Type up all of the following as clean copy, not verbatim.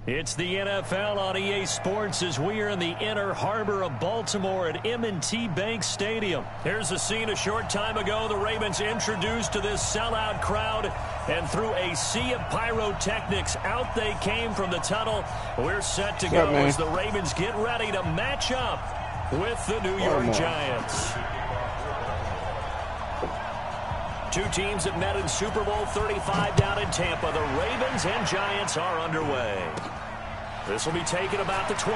It's the NFL on EA Sports as we are in the inner harbor of Baltimore at M&T Bank Stadium. Here's a scene a short time ago. The Ravens introduced to this sellout crowd, and through a sea of pyrotechnics, out they came from the tunnel. We're set to go as the Ravens get ready to match up with the New York Giants. Two teams have met in Super Bowl 35 down in Tampa. The Ravens and Giants are underway. This will be taken about the 12.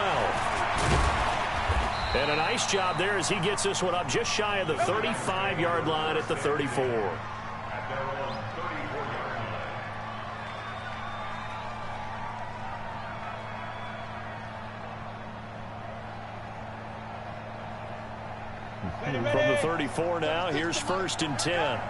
And a nice job there as he gets this one up just shy of the 35-yard line at the 34. From the 34 now, here's 1st and 10.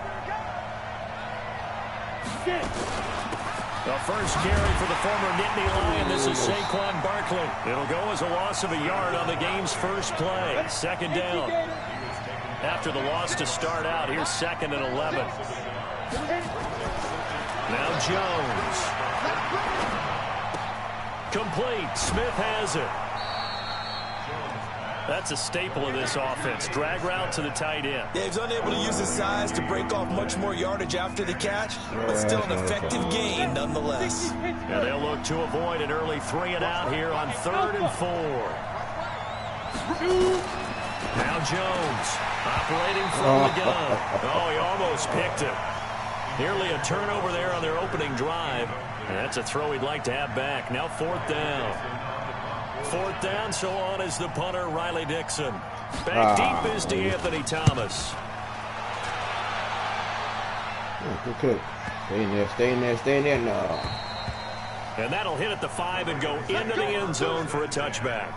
The first carry for the former Nittany Lion. This is Saquon Barkley. It'll go as a loss of a yard on the game's first play. 2nd down. After the loss to start out, here's 2nd and 11. Now Jones. Complete. Smith has it. That's a staple of this offense. Drag route to the tight end. Yeah, he's unable to use his size to break off much more yardage after the catch, but still an effective gain nonetheless. And they'll look to avoid an early 3-and-out here on 3rd and 4. Now Jones operating from the gun. Oh, he almost picked it. Nearly a turnover there on their opening drive. And that's a throw he'd like to have back. Now 4th down. 4th down, so on is the punter, Riley Dixon. Back deep is DeAnthony Thomas. Good. Stay in there, stay in there, stay in there now. And that'll hit at the 5 and go into the end zone for a touchback.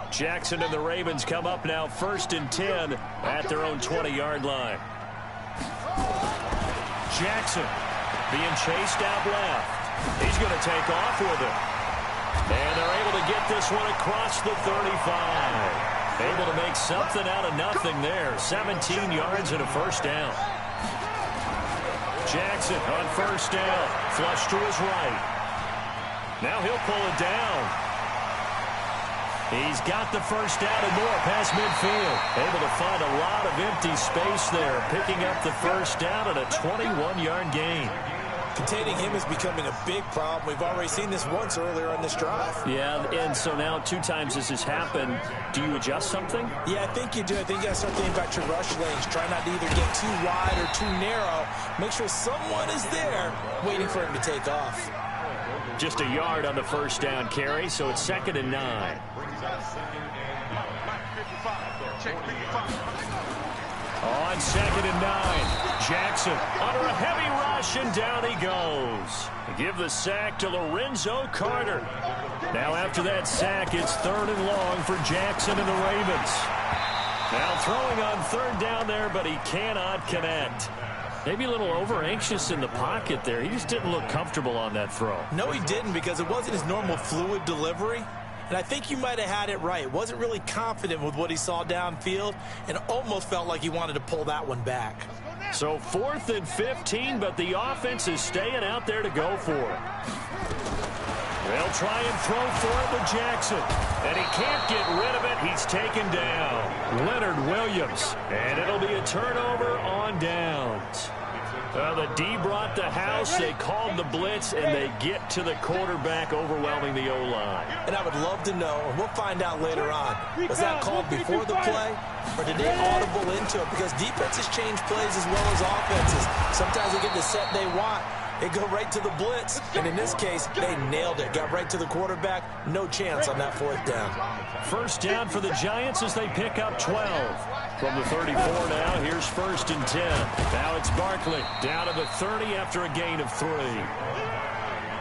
Jackson and the Ravens come up now 1st and 10 at their own 20-yard line. Jackson being chased out left. He's going to take off with it. And they're able to get this one across the 35. Able to make something out of nothing there. 17 yards and a 1st down. Jackson on 1st down. Flush to his right. Now he'll pull it down. He's got the 1st down and more past midfield. Able to find a lot of empty space there, picking up the 1st down and a 21-yard gain. Containing him is becoming a big problem. We've already seen this once earlier on this drive. Yeah, and so now 2 times this has happened. Do you adjust something? Yeah, I think you do. I think you got to start thinking about your rush lanes. Try not to either get too wide or too narrow. Make sure someone is there waiting for him to take off. Just a yard on the 1st down carry, so it's 2nd and 9. On 2nd and 9, Jackson under a heavy rush, and down he goes. Give the sack to Lorenzo Carter. Now after that sack, it's 3rd and long for Jackson and the Ravens. Now throwing on 3rd down there, but he cannot connect. Maybe a little over-anxious in the pocket there. He just didn't look comfortable on that throw. No, he didn't, because it wasn't his normal fluid delivery. And I think you might have had it right. Wasn't really confident with what he saw downfield and almost felt like he wanted to pull that one back. So 4th and 15, but the offense is staying out there to go for it. They'll try and throw for it with Jackson. And he can't get rid of it. He's taken down. Leonard Williams. And it'll be a turnover on downs. The D brought the house. They called the blitz, and they get to the quarterback, overwhelming the O-line. And I would love to know, and we'll find out later on, was that called before the play, or did they audible into it? Because defenses change plays as well as offenses. Sometimes they get the set they want. They go right to the blitz, and in this case, they nailed it. Got right to the quarterback. No chance on that 4th down. 1st down for the Giants as they pick up 12. From the 34 now, here's 1st and 10. Now it's Barkley down to the 30 after a gain of 3.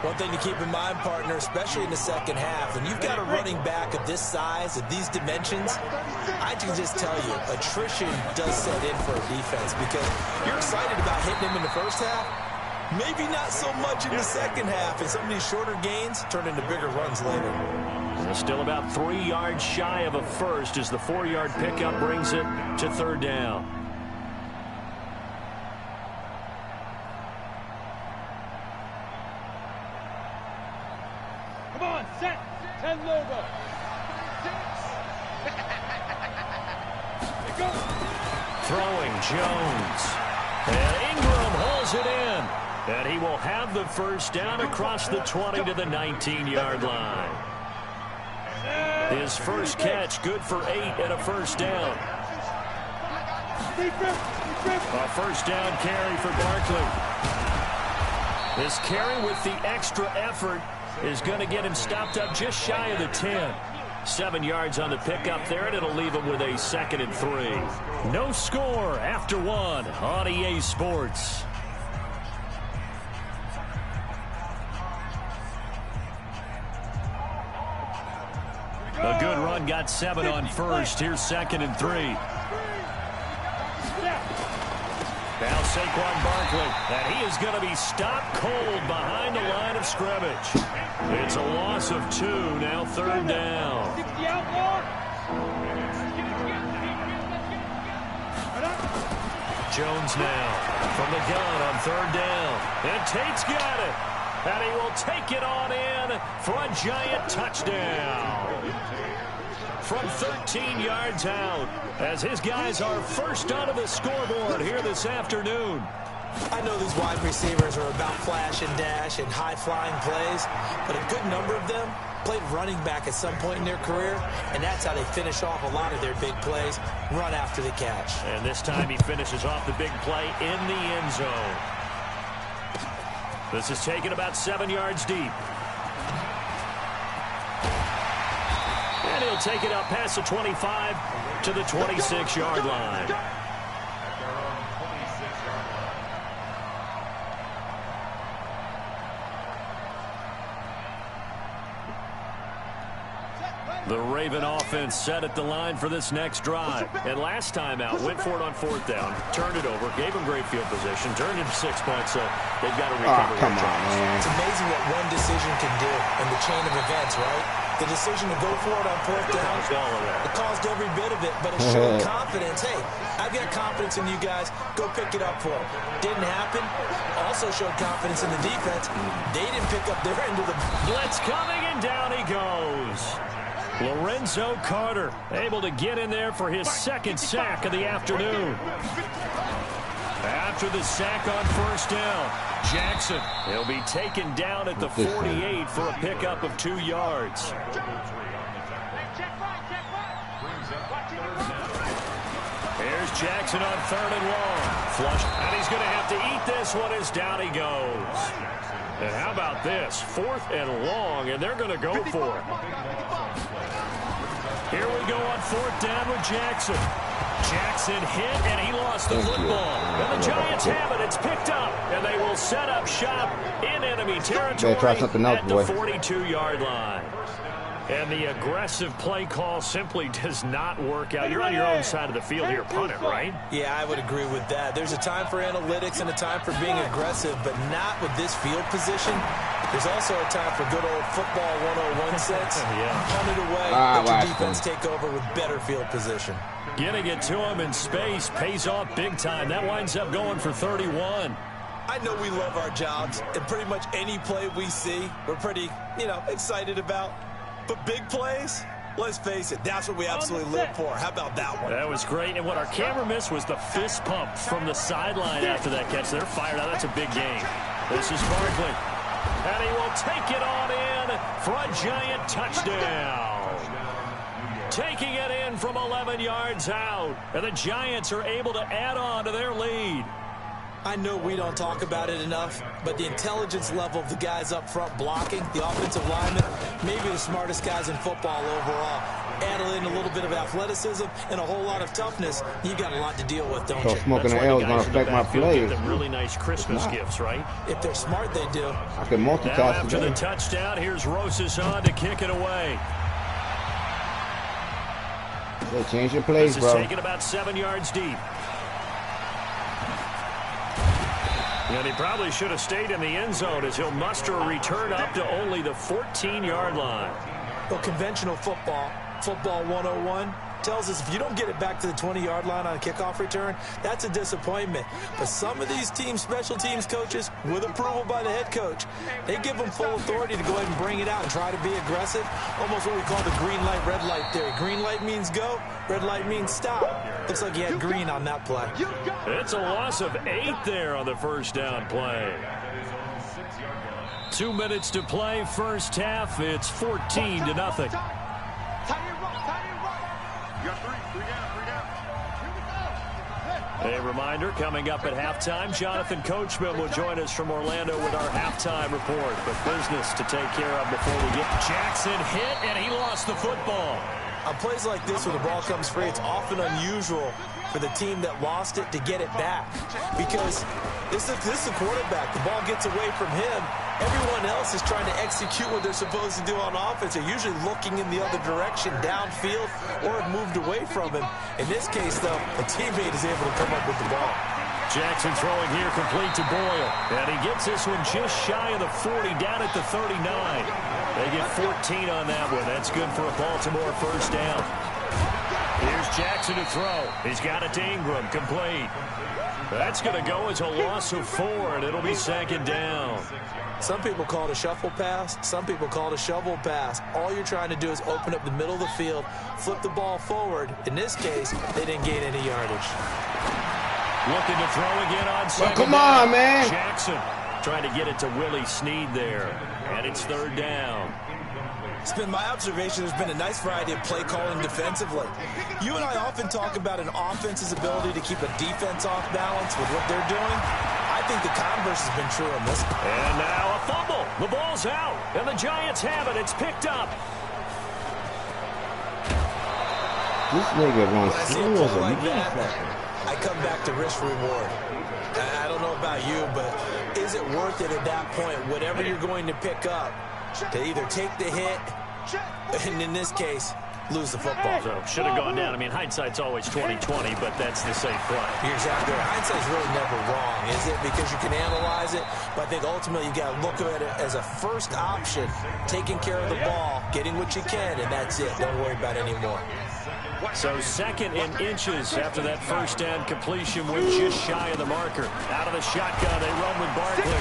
One thing to keep in mind, partner, especially in the second half, when you've got a running back of this size, of these dimensions, I can just tell you, attrition does set in for a defense because you're excited about hitting him in the first half. Maybe not so much in the second half, and some of these shorter gains turn into bigger runs later. Still about 3 yards shy of a first as the 4-yard pickup brings it to third down. Come on, set. 10 logo. Throwing Jones. And Ingram hauls it in. And he will have the first down across the 20 to the 19-yard line. His first catch, good for 8 and a first down. A first down carry for Barkley. This carry with the extra effort is going to get him stopped up just shy of the 10. 7 yards on the pickup there, and it'll leave him with a 2nd and 3. No score after 1 on EA Sports. A good run, got 7 on first. Here's 2nd and 3. Now Saquon Barkley, and he is going to be stopped cold behind the line of scrimmage. It's a loss of 2, now 3rd down. Jones now from the gun on 3rd down. And Tate's got it. And he will take it on in for a giant touchdown. From 13 yards out, as his guys are first onto the scoreboard here this afternoon. I know these wide receivers are about flash and dash and high-flying plays, but a good number of them played running back at some point in their career, and that's how they finish off a lot of their big plays, run after the catch. And this time he finishes off the big play in the end zone. This is taken about 7 yards deep. And he'll take it up past the 25 to the 26-yard line. The Raven offense set at the line for this next drive. And last time out, went for it on 4th down, turned it over, gave them great field position, turned into 6 points, so they've got to recover. Come on, man. It's amazing what one decision can do in the chain of events, right? The decision to go for it on 4th down, it caused every bit of it, but it showed confidence. Hey, I've got confidence in you guys. Go pick it up for them. Didn't happen. Also showed confidence in the defense. They didn't pick up their end of the blitz coming, and down he goes. Lorenzo Carter able to get in there for his 2nd sack of the afternoon. After the sack on 1st down, Jackson, he'll be taken down at the 48 for a pickup of 2 yards. Here's Jackson on 3rd and long. Flush, and he's going to have to eat this one as down he goes. And how about this? 4th and long, and they're going to go for it. Here we go on 4th down with Jackson. Jackson hit, and he lost the football. And the Giants have it. It's picked up, and they will set up shop in enemy territory at the 42-yard line. And the aggressive play call simply does not work out. You're on your own side of the field here, punt it, right? Yeah, I would agree with that. There's a time for analytics and a time for being aggressive, but not with this field position. There's also a time for good old football 101 sense. Punt it away, let your defense take over with better field position. Getting it to him in space pays off big time. That winds up going for 31. I know we love our jobs, and pretty much any play we see, we're pretty, excited about. But big plays, let's face it, that's what we absolutely live for. How about that one? That was great. And what our camera missed was the fist pump from the sideline after that catch. They're fired out. That's a big game. This is Barkley. And he will take it on in for a giant touchdown. Taking it in from 11 yards out. And the Giants are able to add on to their lead. I know we don't talk about it enough, but the intelligence level of the guys up front blocking, the offensive linemen, maybe the smartest guys in football overall. Add in a little bit of athleticism and a whole lot of toughness, you got a lot to deal with, don't you? Smoking an L is going to affect my plays. Really nice Christmas gifts, right? If they're smart, they do. I can multitask. Now after the touchdown, here's Rosas on to kick it away. They change your plays, bro. This is taken about 7 yards deep. And he probably should have stayed in the end zone as he'll muster a return up to only the 14-yard line. Well, conventional football 101, tells us if you don't get it back to the 20-yard line on a kickoff return, that's a disappointment. But some of these team special teams coaches, with approval by the head coach, they give them full authority to go ahead and bring it out and try to be aggressive. Almost what we call the green light, red light theory. Green light means go, red light means stop. Looks like he had green on that play. It's a loss of 8 there on the first down play. 2 minutes to play, first half. It's 14-0. A reminder, coming up at halftime, Jonathan Coachman will join us from Orlando with our halftime report. But business to take care of before we get Jackson hit, and he lost the football. On plays like this where the ball comes free, it's often unusual for the team that lost it to get it back. Because this is a quarterback. The ball gets away from him. Everyone else is trying to execute what they're supposed to do on offense. They're usually looking in the other direction, downfield, or have moved away from him. In this case, though, a teammate is able to come up with the ball. Jackson throwing here complete to Boyle. And he gets this one just shy of the 40, down at the 39. They get 14 on that one. That's good for a Baltimore first down. Here's Jackson to throw. He's got it to Ingram, complete. That's going to go as a loss of 4, and it'll be second down. Some people call it a shuffle pass. Some people call it a shovel pass. All you're trying to do is open up the middle of the field, flip the ball forward. In this case, they didn't gain any yardage. Looking to throw again on second come on, man. Jackson trying to get it to Willie Snead there. And it's third down. It's been my observation there's been a nice variety of play calling defensively. You and I often talk about an offense's ability to keep a defense off balance with what they're doing. I think the converse has been true in this. And now a fumble. The ball's out. And the Giants have it. It's picked up. This nigga runs slow as a like that, I come back to risk reward. I don't know about you, but is it worth it at that point, whatever you're going to pick up, to either take the hit, and in this case, lose the football? So should have gone down. I mean, hindsight's always 20/20, but that's the safe play. You're exactly right. Hindsight's really never wrong, is it? Because you can analyze it, but I think ultimately you got to look at it as a first option, taking care of the ball, getting what you can, and that's it. Don't worry about it anymore. So second in inches after that first down completion with just shy of the marker. Out of the shotgun, they run with Barkley.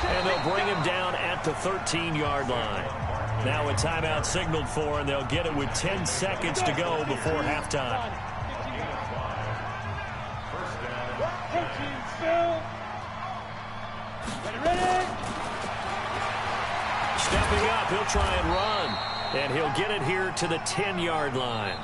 And they'll bring him down at the 13-yard line. Now a timeout signaled for, and they'll get it with 10 seconds to go before halftime. Stepping up, he'll try and run. And he'll get it here to the 10-yard line.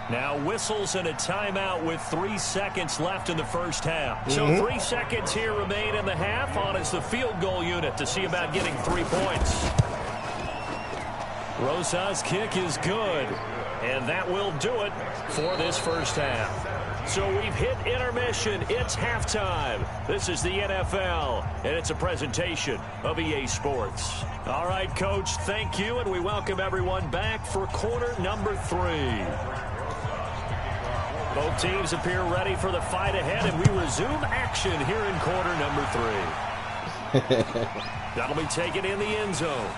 Now whistles and a timeout with 3 seconds left in the first half. So 3 seconds here remain in the half on as the field goal unit to see about getting 3 points. Rosa's kick is good, and that will do it for this first half. So we've hit intermission. It's halftime. This is the NFL, and it's a presentation of EA Sports. All right, Coach, thank you, and we welcome everyone back for quarter number 3. Both teams appear ready for the fight ahead, and we resume action here in quarter number 3. That'll be taken in the end zone.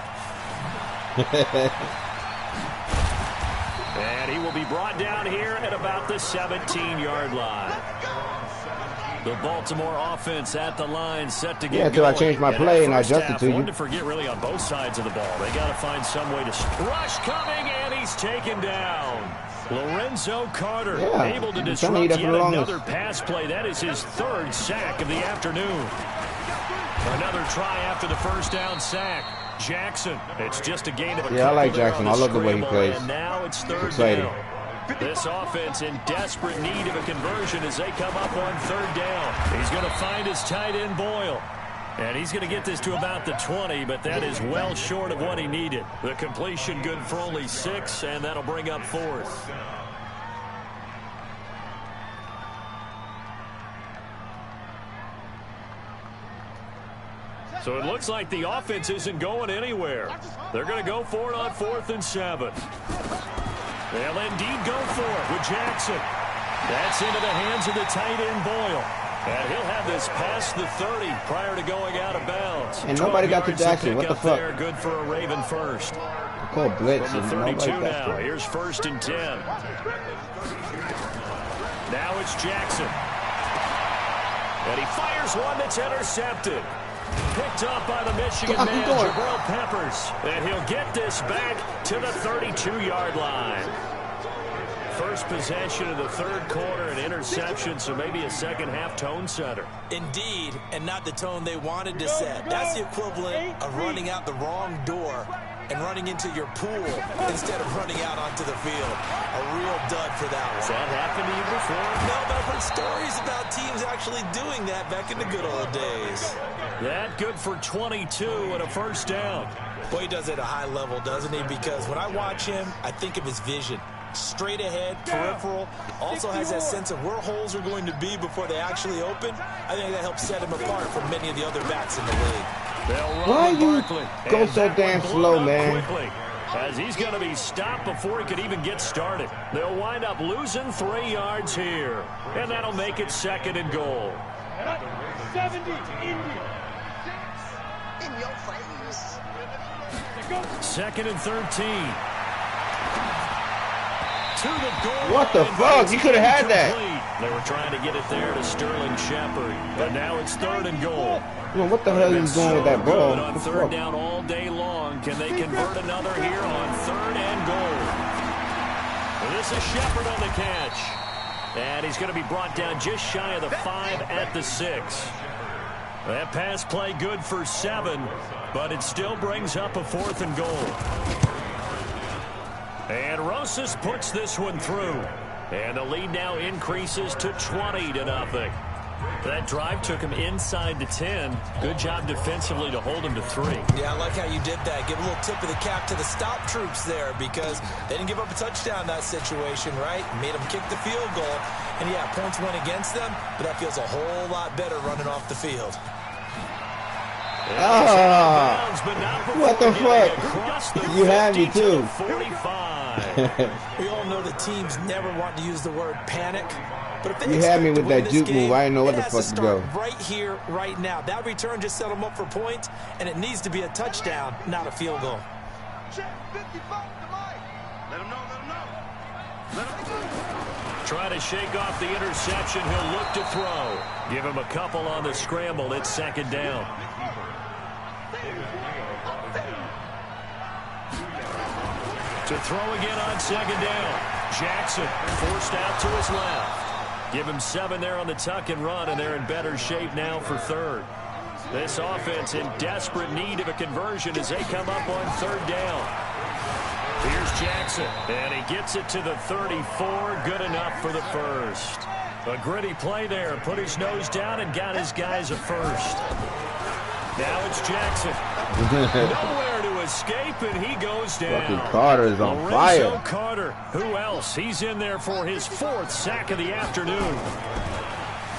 And he will be brought down here at about the 17-yard line. The Baltimore offense at the line, set to get until going. I changed my play and I adjusted to you. One to forget really on both sides of the ball. They got to find some way to rush coming, and he's taken down. Lorenzo Carter able to disrupt yet another pass play. That is his 3rd sack of the afternoon. Another try after the first down sack. Jackson, it's just a gain of a couple. I like Jackson. I love the way he plays. And now it's third down. This offense in desperate need of a conversion as they come up on 3rd down. He's going to find his tight end Boyle. And he's going to get this to about the 20, but that is well short of what he needed. The completion good for only 6, and that'll bring up 4th. So it looks like the offense isn't going anywhere. They're going to go for it on 4th and 7. They'll indeed go for it with Jackson. That's into the hands of the tight end Boyle. And he'll have this past the 30 prior to going out of bounds. And nobody got to Jackson. What the fuck? There, good for a Raven first. I call blitz. From the And 32 nobody now. Here's 1st and 10. Now it's Jackson. And he fires one that's intercepted. Picked up by the Michigan man, Jabril Peppers. And he'll get this back to the 32-yard line. First possession of the 3rd quarter, an interception, so maybe a second-half tone setter. Indeed, and not the tone they wanted to set. That's the equivalent of running out the wrong door and running into your pool instead of running out onto the field. A real dud for that one. Has that happened to you before? No, but I've heard stories about teams actually doing that back in the good old days. That good for 22 and a first down. Boy, he does it at a high level, doesn't he? Because when I watch him, I think of his vision. Straight ahead, peripheral, also has that sense of where holes are going to be before they actually open. I think that helps set him apart from many of the other backs in the league. Why you go so damn slow, man? Quickly, as he's going to be stopped before he could even get started. They'll wind up losing 3 yards here, and that'll make it 2nd and goal. 70, India. In your face. 2nd and 13. To the goal. What the fuck? You could have had that. They were trying to get it there to Sterling Shepard, but now it's 3rd and goal. Well, what the hell are you doing with that ball? On 3rd down all day long. Can they convert another here on 3rd and goal? And this is Shepard on the catch. And he's going to be brought down just shy of the 5 at the 6. That pass play good for 7, but it still brings up a 4th and goal. And Rosas puts this one through. And the lead now increases to 20-0. That drive took him inside the 10. Good job defensively to hold him to 3. Yeah, I like how you did that. Give a little tip of the cap to the stop troops there because they didn't give up a touchdown in that situation, right? Made them kick the field goal. And, yeah, points went against them, but that feels a whole lot better running off the field. What the fuck? You had me too. We all know the teams never want to use the word panic. But if they you had me with that juke move. I didn't know what the fuck to go. Right here, right now. That return just set them up for points, and it needs to be a touchdown, not a field goal. Try to shake off the interception. He'll look to throw. Give him a couple on the scramble. It's 2nd down. To throw again on 2nd down. Jackson forced out to his left. Give him 7 there on the tuck and run, and they're in better shape now for 3rd. This offense in desperate need of a conversion as they come up on 3rd down. Here's Jackson, and he gets it to the 34. Good enough for the first. A gritty play there. Put his nose down and got his guys a first. Now it's Jackson. Nowhere to escape, and he goes down. Fucking Carter is on fire. Carter. Who else? He's in there for his 4th sack of the afternoon.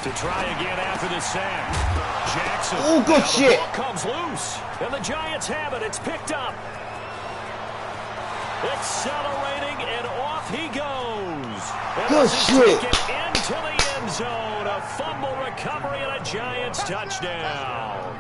To try again after the sack. Jackson. Oh, good shit. The ball comes loose, and the Giants have it. It's picked up. Accelerating, and off he goes. And good shit. Into the end zone. A fumble recovery and a Giants touchdown.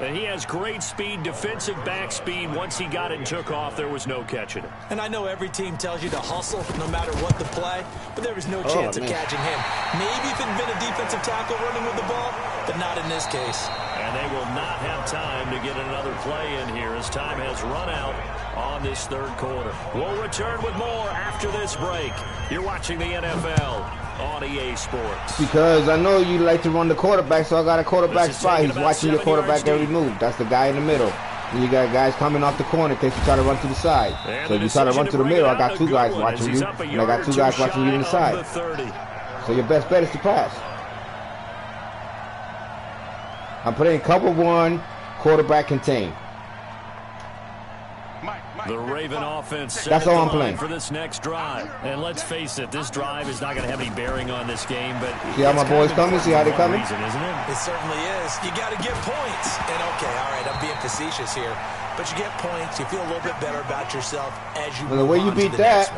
And he has great speed, defensive back speed. Once he got it and took off, there was no catching it. And I know every team tells you to hustle no matter what the play, but there was no chance of catching him. Maybe if it had been a defensive tackle running with the ball, but not in this case. And they will not have time to get another play in here as time has run out on this 3rd quarter. We'll return with more after this break. You're watching the NFL on EA Sports. Because I know you like to run the quarterback, so I got a quarterback spot. He's watching your quarterback every move. That's the guy in the middle. And you got guys coming off the corner in case you try to run to the side. So if you try to run to the middle, I got 2 guys watching you, and I got 2 guys watching you inside. So your best bet is to pass. I'm putting cover 1, quarterback contain. The Raven offense that's all I'm playing for this next drive. And let's face it, this drive is not going to have any bearing on this game. But see how my boys coming? See how they coming? Reason, isn't it? It certainly is. You got to get points. And okay, all right, I'm being facetious here. but you get points. You feel a little bit better about yourself as you Well, the way you beat that,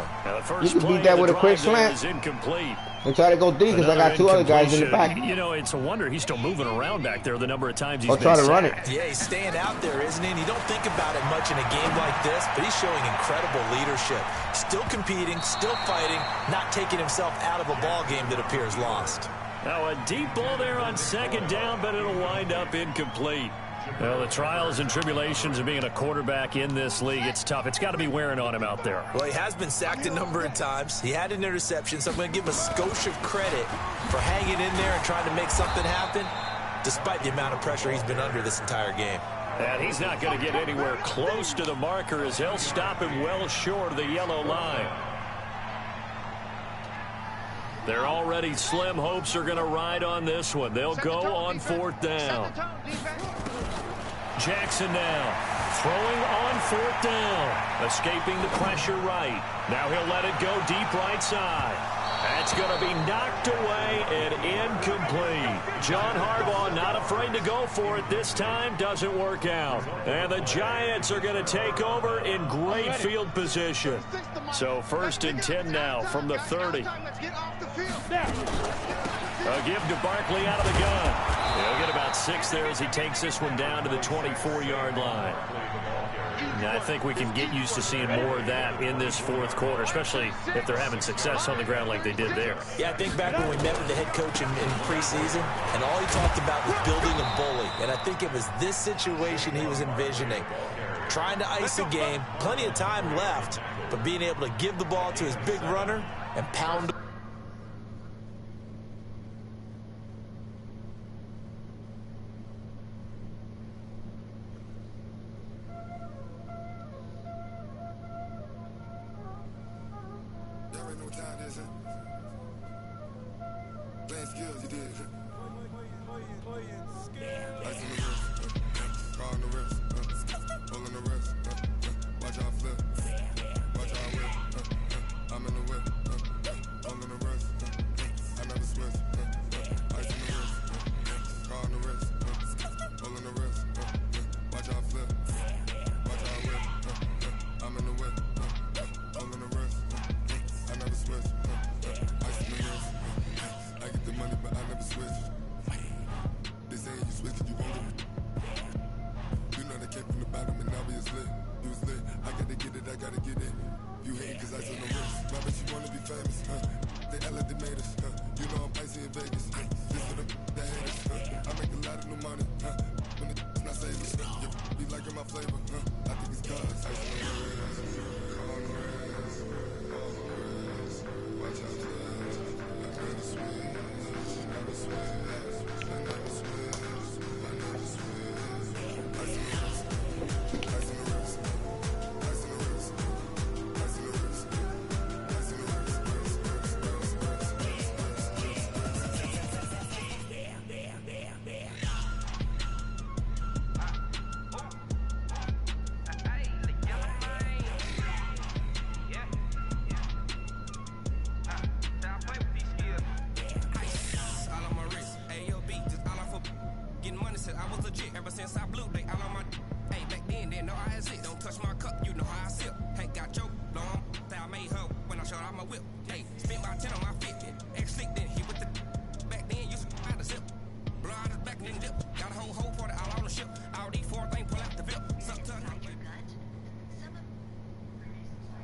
you can beat that with a quick slant. Incomplete. And try to go deep because I got two other guys in the back. You know, it's a wonder he's still moving around back there the number of times he's been try to run it. Yeah, he's staying out there, isn't he? And you don't think about it much in a game like this, but he's showing incredible leadership. Still competing, still fighting, not taking himself out of a ball game that appears lost. Now a deep ball there on second down, but it'll wind up incomplete. Well, the trials and tribulations of being a quarterback in this league, it's tough. It's got to be wearing on him out there. Well, he has been sacked a number of times. He had an interception, so I'm going to give him a skosh of credit for hanging in there and trying to make something happen, despite the amount of pressure he's been under this entire game. And he's not going to get anywhere close to the marker as they'll stop him well short of the yellow line. Their already slim hopes are going to ride on this one. They'll go on fourth down. Jackson now throwing on fourth down, escaping the pressure right. Now he'll let it go deep right side. That's going to be knocked away and incomplete. John Harbaugh not afraid to go for it this time. Doesn't work out. And the Giants are going to take over in great field position. So 1st and 10 now from the 30. A give to Barkley out of the gun. He'll get about 6 there as he takes this one down to the 24-yard line. Now, I think we can get used to seeing more of that in this fourth quarter, especially if they're having success on the ground like they did there. Yeah, I think back when we met with the head coach in preseason, and all he talked about was building a bully. And I think it was this situation he was envisioning. Trying to ice the game, plenty of time left, but being able to give the ball to his big runner and pound.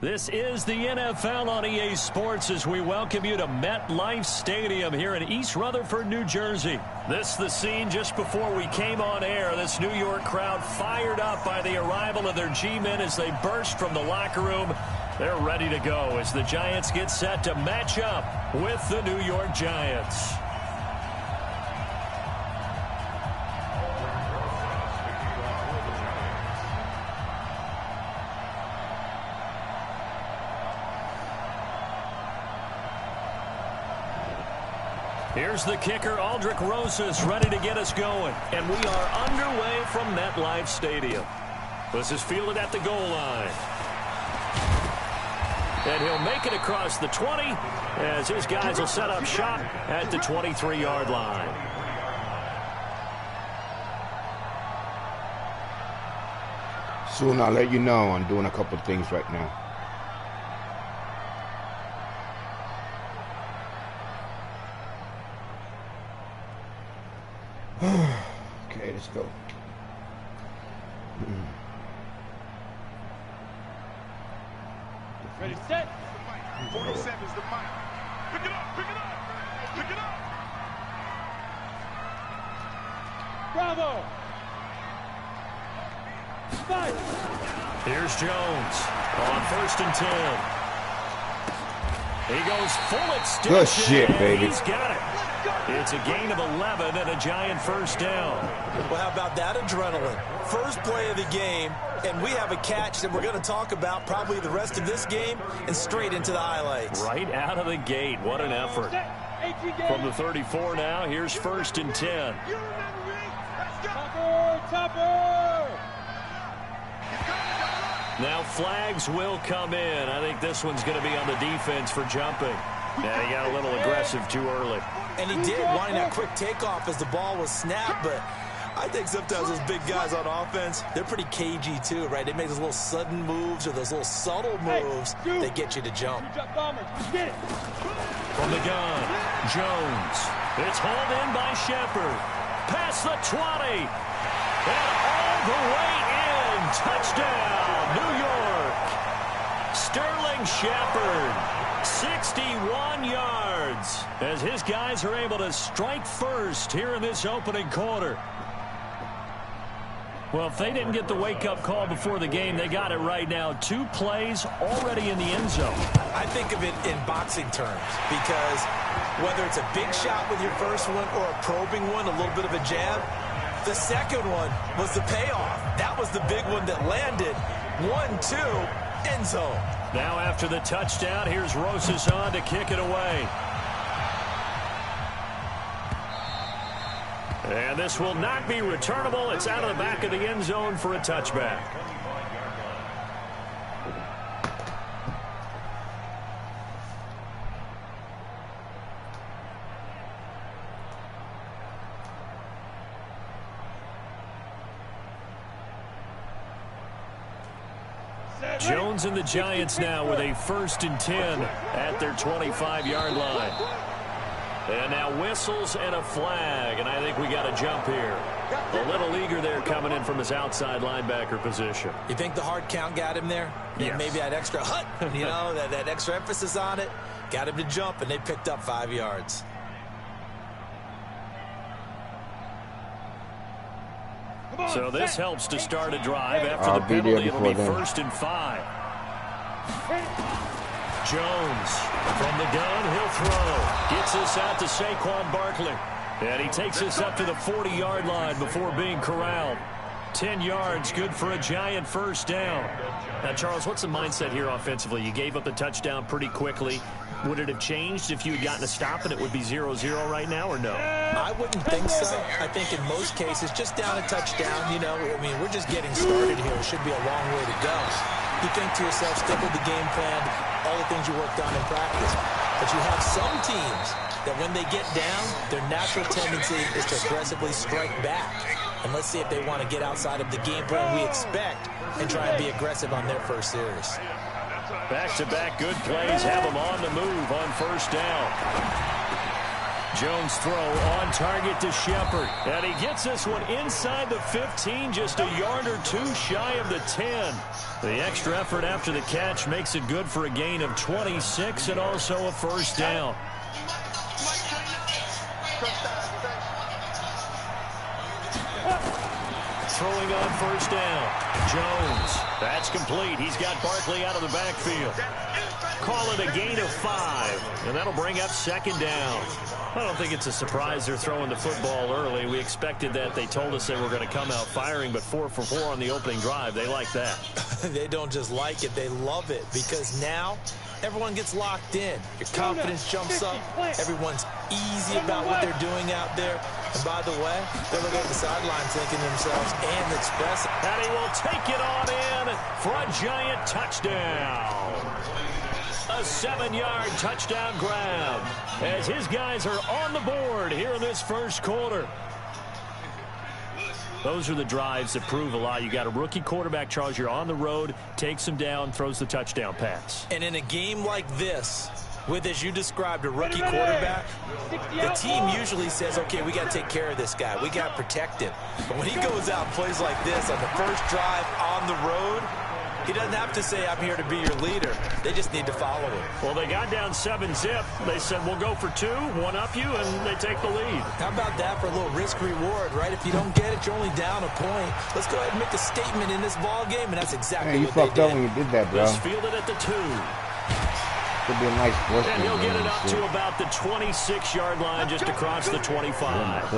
This is the NFL on EA Sports as we welcome you to MetLife Stadium here in East Rutherford, New Jersey. This is the scene just before we came on air. This New York crowd fired up by the arrival of their G-men as they burst from the locker room. They're ready to go as the Giants get set to match up with the New York Giants. Here's the kicker, Aldrich Rosas, ready to get us going. And we are underway from MetLife Stadium. This is fielded at the goal line. And he'll make it across the 20 as his guys will set up shop at the 23-yard line. Soon I'll let you know. I'm doing a couple of things right now. Okay, let's go. Ready, set. 47 is the mic. Pick it up, pick it up, pick it up. Bravo. Fight. Here's Jones on 1st and 10. He goes full extension. Good shit, baby. He's got it. It's a gain of 11 and a giant first down. Well, how about that adrenaline? First play of the game, and we have a catch that we're going to talk about probably the rest of this game and straight into the highlights. Right out of the gate. What an effort. From the 34 now, here's 1st and 10. Topper. Now flags will come in. I think this one's going to be on the defense for jumping. Yeah, he got a little aggressive too early. And he did, wanting that quick takeoff as the ball was snapped, but I think sometimes those big guys on offense, they're pretty cagey too, right? They make those little sudden moves or those little subtle moves that get you to jump. From the gun, Jones. It's hauled in by Shepard. Past the 20. And all the way in. Touchdown, New York. Sterling Shepard. 61 yards as his guys are able to strike first here in this opening quarter. Well, if they didn't get the wake-up call before the game, they got it right now. 2 plays already in the end zone. I think of it in boxing terms because whether it's a big shot with your first one or a probing one, a little bit of a jab, the second one was the payoff. That was the big one that landed. 1-2, end zone. Now after the touchdown, here's Rosas on to kick it away. And this will not be returnable. It's out of the back of the end zone for a touchback. Jones and the Giants now with a 1st and 10 at their 25-yard line. And now whistles and a flag, and I think we got a jump here. A little eager there coming in from his outside linebacker position. You think the hard count got him there? Yes. Maybe that extra hut, you know, that extra emphasis on it, got him to jump, and they picked up 5 yards. So this helps to start a drive. After the penalty, it'll be 1st and 5. Jones from the gun, he'll throw. Gets this out to Saquon Barkley. And he takes this up to the 40-yard line before being corralled. 10 yards, good for a giant first down. Now, Charles, what's the mindset here offensively? You gave up the touchdown pretty quickly. Would it have changed if you had gotten a stop and it would be 0-0 right now, or no? I wouldn't think so. I think in most cases, just down a touchdown, you know, I mean, we're just getting started here. It should be a long way to go. You think to yourself, stick with the game plan, all the things you worked on in practice. But you have some teams that when they get down, their natural tendency is to aggressively strike back. And let's see if they want to get outside of the game plan we expect and try and be aggressive on their first series. Back-to-back good plays have them on the move on 1st down. Jones throw on target to Shepard. And he gets this one inside the 15, just a yard or 2 shy of the 10. The extra effort after the catch makes it good for a gain of 26 and also a 1st down. Throwing on 1st down. Jones. That's complete. He's got Barkley out of the backfield. Call it a gain of 5. And that'll bring up 2nd down. I don't think it's a surprise they're throwing the football early. We expected that. They told us they were going to come out firing, but 4 for 4 on the opening drive. They like that. They don't just like it. They love it because now everyone gets locked in. Your confidence jumps up. Everyone's easy about what they're doing out there. And by the way, they're looking at the sidelines thinking to themselves and expressing. And he will take it on in for a giant touchdown. A 7-yard touchdown grab as his guys are on the board here in this first quarter. Those are the drives that prove a lot. You got a rookie quarterback, Charles. You're on the road, takes him down, throws the touchdown pass. And in a game like this, with, as you described, a rookie quarterback, the team usually says, okay, we got to take care of this guy. We got to protect him. But when he goes out and plays like this on the first drive on the road, he doesn't have to say, I'm here to be your leader. They just need to follow him. Well, they got down 7-zip. They said, we'll go for 2, one up you, and they take the lead. How about that for a little risk-reward, right? If you don't get it, you're only down a point. Let's go ahead and make a statement in this ball game, and that's exactly what they did. You fucked up when you did that, bro. It's fielded at the 2. Could be a nice force. And he'll get it up to about the 26-yard line, just across the 25.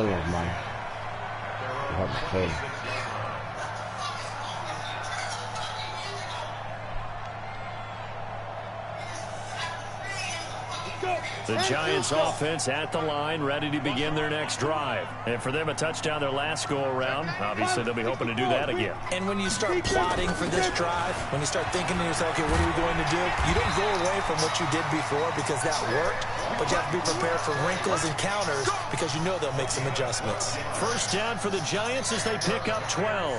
The Giants offense at the line, ready to begin their next drive. And for them, a touchdown their last go-around. Obviously, they'll be hoping to do that again. And when you start plotting for this drive, when you start thinking to yourself, okay, what are we going to do? You don't go away from what you did before because that worked, but you have to be prepared for wrinkles and counters because you know they'll make some adjustments. First down for the Giants as they pick up 12.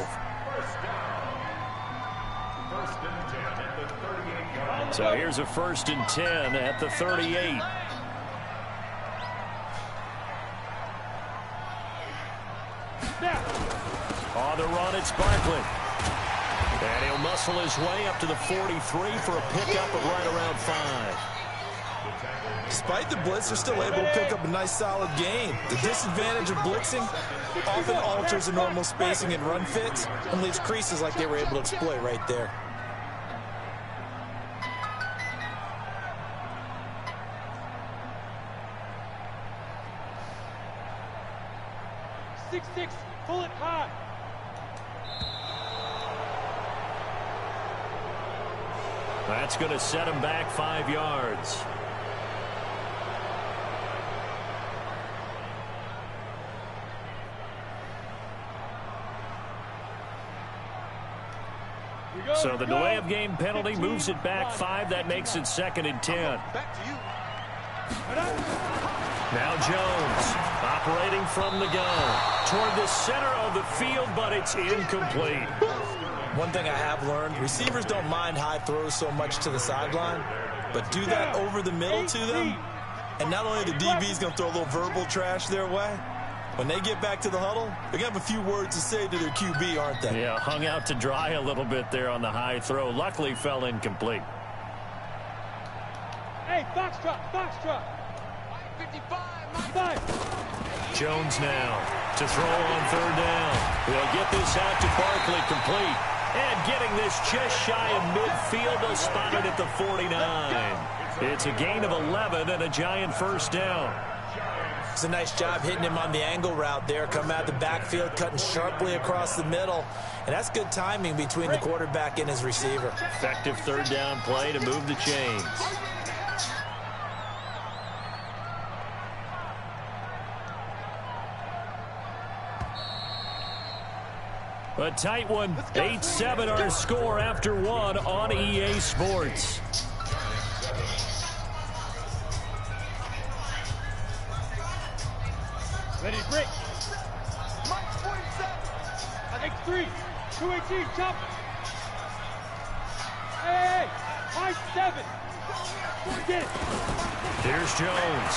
So here's a 1st and 10 at the 38. On the run, it's Barkley. And he'll muscle his way up to the 43 for a pickup of right around 5. Despite the blitz, they're still able to pick up a nice, solid gain. The disadvantage of blitzing often alters the normal spacing and run fits and leaves creases like they were able to exploit right there. 6-6, pull it high. That's going to set him back 5 yards. So the delay of game penalty moves it back 5. That makes it 2nd and 10. Back to you. Now Jones operating from the gun toward the center of the field, but it's incomplete. One thing I have learned, receivers don't mind high throws so much to the sideline, but do that over the middle to them, and not only the DB's going to throw a little verbal trash their way, when they get back to the huddle, they're going to have a few words to say to their QB, aren't they? Yeah, hung out to dry a little bit there on the high throw. Luckily fell incomplete. Hey, Foxtrot, Foxtrot. 55. Jones now to throw on 3rd down. They'll get this out to Barkley, complete. And getting this just shy of midfield, they'll spot it at the 49. It's a gain of 11 and a Giant 1st down. It's a nice job hitting him on the angle route there. Come out the backfield, cutting sharply across the middle. And that's good timing between the quarterback and his receiver. Effective 3rd down play to move the chains. A tight one. 8-7 our score after 1 on EA Sports. Ready to break. I think 3. 218, chop. Hey, high 7. Get it. Here's Jones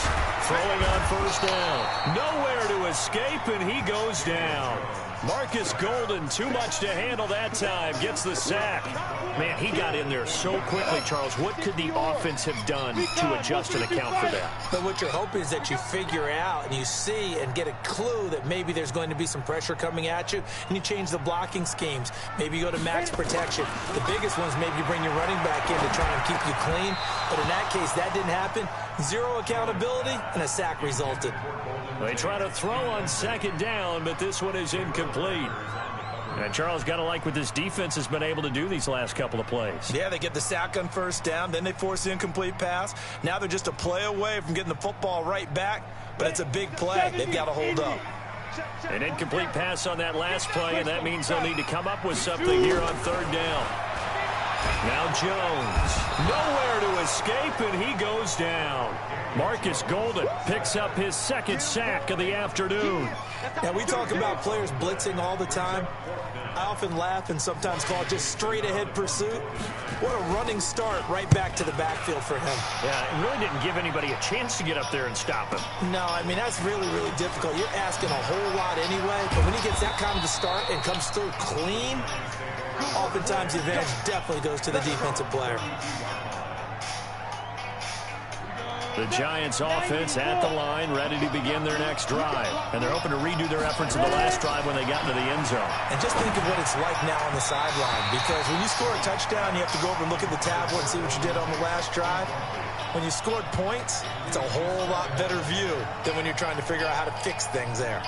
throwing on 1st down. Nowhere to escape, and he goes down. Marcus Golden, too much to handle that time, gets the sack. Man, he got in there so quickly, Charles. What could the offense have done to adjust and account for that? But what you're hoping is that you figure out and you see and get a clue that maybe there's going to be some pressure coming at you, and you change the blocking schemes. Maybe you go to max protection. The biggest ones, maybe you bring your running back in to try and keep you clean. But in that case, that didn't happen. 0 accountability, and a sack resulted. They try to throw on 2nd down, but this one is incomplete. And Charles, got to like what this defense has been able to do these last couple of plays. Yeah, they get the sack on 1st down, then they force the incomplete pass. Now they're just a play away from getting the football right back, but it's a big play. They've got to hold up. An incomplete pass on that last play, and that means they'll need to come up with something here on 3rd down. Now Jones, nowhere to escape, and he goes down. Marcus Golden picks up his second sack of the afternoon. And we talk about players blitzing all the time. I often laugh and sometimes call it just straight-ahead pursuit. What a running start right back to the backfield for him. Yeah, it really didn't give anybody a chance to get up there and stop him. No, I mean, that's really, really difficult. You're asking a whole lot anyway, but when he gets that kind of a start and comes through clean, oftentimes the advantage definitely goes to the defensive player. The Giants offense at the line, ready to begin their next drive. And they're hoping to redo their efforts in the last drive when they got into the end zone. And just think of what it's like now on the sideline, because when you score a touchdown, you have to go over and look at the tablet and see what you did on the last drive. When you scored points, it's a whole lot better view than when you're trying to figure out how to fix things there.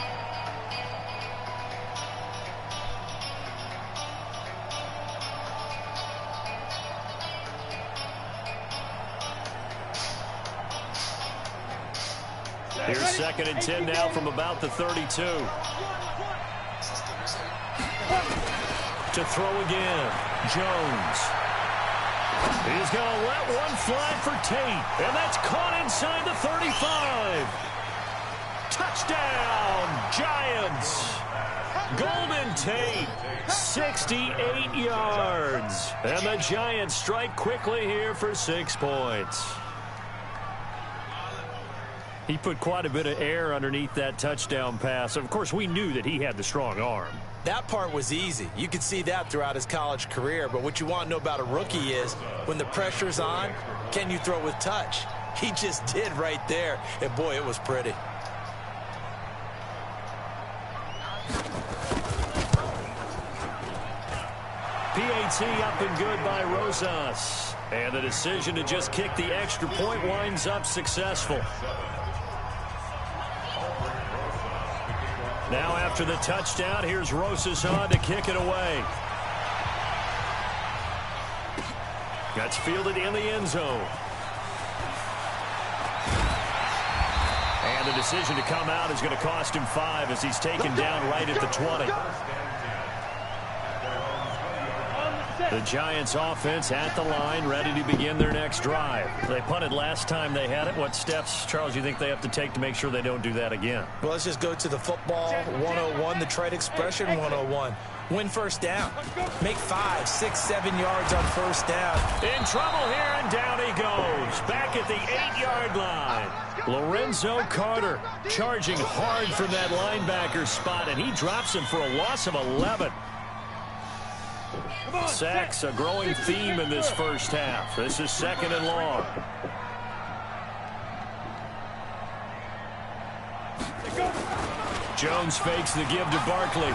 Here's 2nd and 10 now from about the 32. To throw again, Jones. He's going to let one fly for Tate, and that's caught inside the 35. Touchdown, Giants. Golden Tate, 68 yards. And the Giants strike quickly here for 6 points. He put quite a bit of air underneath that touchdown pass. Of course, we knew that he had the strong arm. That part was easy. You could see that throughout his college career. But what you want to know about a rookie is when the pressure's on, can you throw with touch? He just did right there. And, boy, it was pretty. PAT up and good by Rosas. And the decision to just kick the extra point winds up successful. Now after the touchdown, here's Rosas on to kick it away. That's fielded in the end zone. And the decision to come out is going to cost him 5 as he's taken down right at the 20. The Giants offense at the line, ready to begin their next drive. They punted last time they had it. What steps, Charles, you think they have to take to make sure they don't do that again? Well, let's just go to the football 101, the trade expression 101. Win first down. Make 5, 6, 7 yards on first down. In trouble here, and down he goes. Back at the 8-yard line. Lorenzo Carter charging hard from that linebacker spot, and he drops him for a loss of 11. Sacks, a growing theme in this first half. This is 2nd and long. Jones fakes the give to Barkley.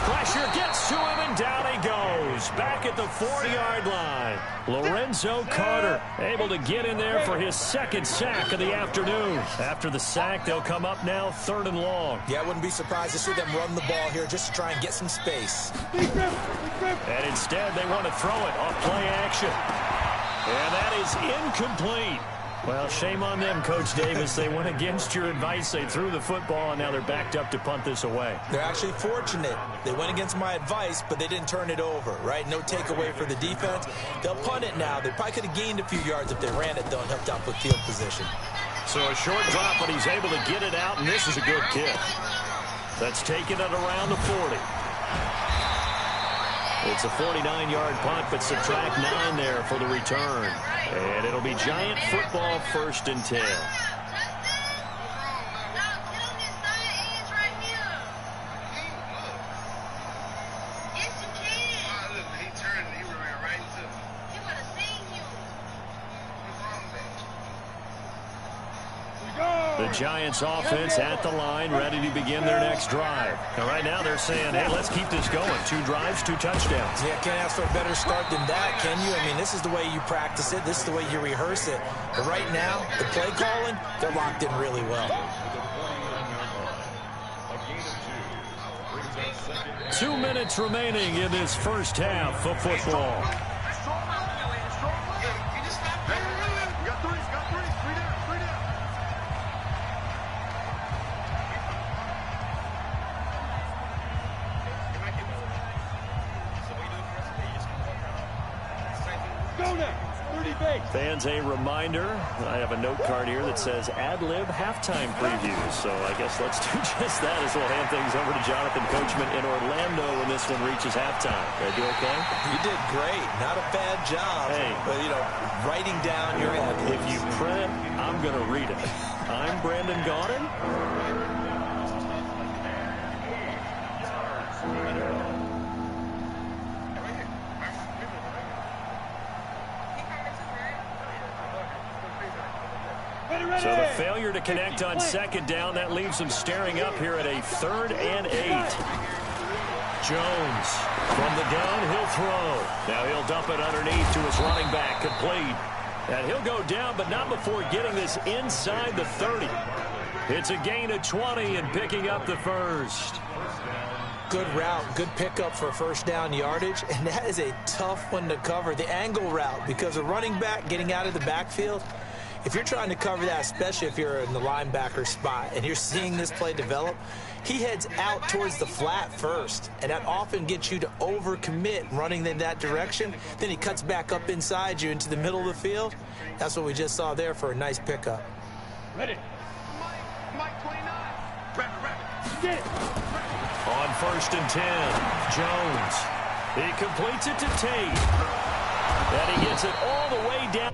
Pressure gets to him, and down he goes. Back at the 4-yard line. Lorenzo Carter able to get in there for his 2nd sack of the afternoon. After the sack, they'll come up now 3rd and long. Yeah, I wouldn't be surprised to see them run the ball here just to try and get some space. And instead, they want to throw it off play action. And that is incomplete. Well, shame on them, Coach Davis. They went against your advice. They threw the football, and now they're backed up to punt this away. They're actually fortunate. They went against my advice, but they didn't turn it over, right? No takeaway for the defense. They'll punt it now. They probably could have gained a few yards if they ran it, though, and helped out with field position. So a short drop, but he's able to get it out, and this is a good kick. That's taken it around the 40. It's a 49-yard punt, but subtract 9 there for the return. And it'll be Giant football 1st and 10. The Giants offense at the line, ready to begin their next drive. And right now they're saying, hey, let's keep this going. 2 drives, 2 touchdowns. Yeah, can't ask for a better start than that, can you? I mean, this is the way you practice it. This is the way you rehearse it. But right now, the play calling, they're locked in really well. 2 minutes remaining in this first half of football. Go now. 30 Fans, a reminder, I have a note card here that says ad-lib halftime previews. So I guess let's do just that as we'll hand things over to Jonathan Coachman in Orlando when this one reaches halftime. Did I do okay? You did great. Not a bad job. Hey. But, you know, writing down your ad. If you print, I'm going to read it. I'm Brandon Gaudin. So the failure to connect on second down, that leaves them staring up here at a 3rd and 8. Jones from the gun, he'll throw. Now he'll dump it underneath to his running back, complete. And he'll go down, but not before getting this inside the 30. It's a gain of 20 and picking up the first. Good route, good pickup for first down yardage, and that is a tough one to cover. The angle route, because a running back getting out of the backfield, if you're trying to cover that, especially if you're in the linebacker spot and you're seeing this play develop, he heads out towards the flat first, and that often gets you to overcommit running in that direction. Then he cuts back up inside you into the middle of the field. That's what we just saw there for a nice pickup. Ready. Mike 29. Ready. Get it. On 1st and 10, Jones. He completes it to Tate. And he gets it all the way down.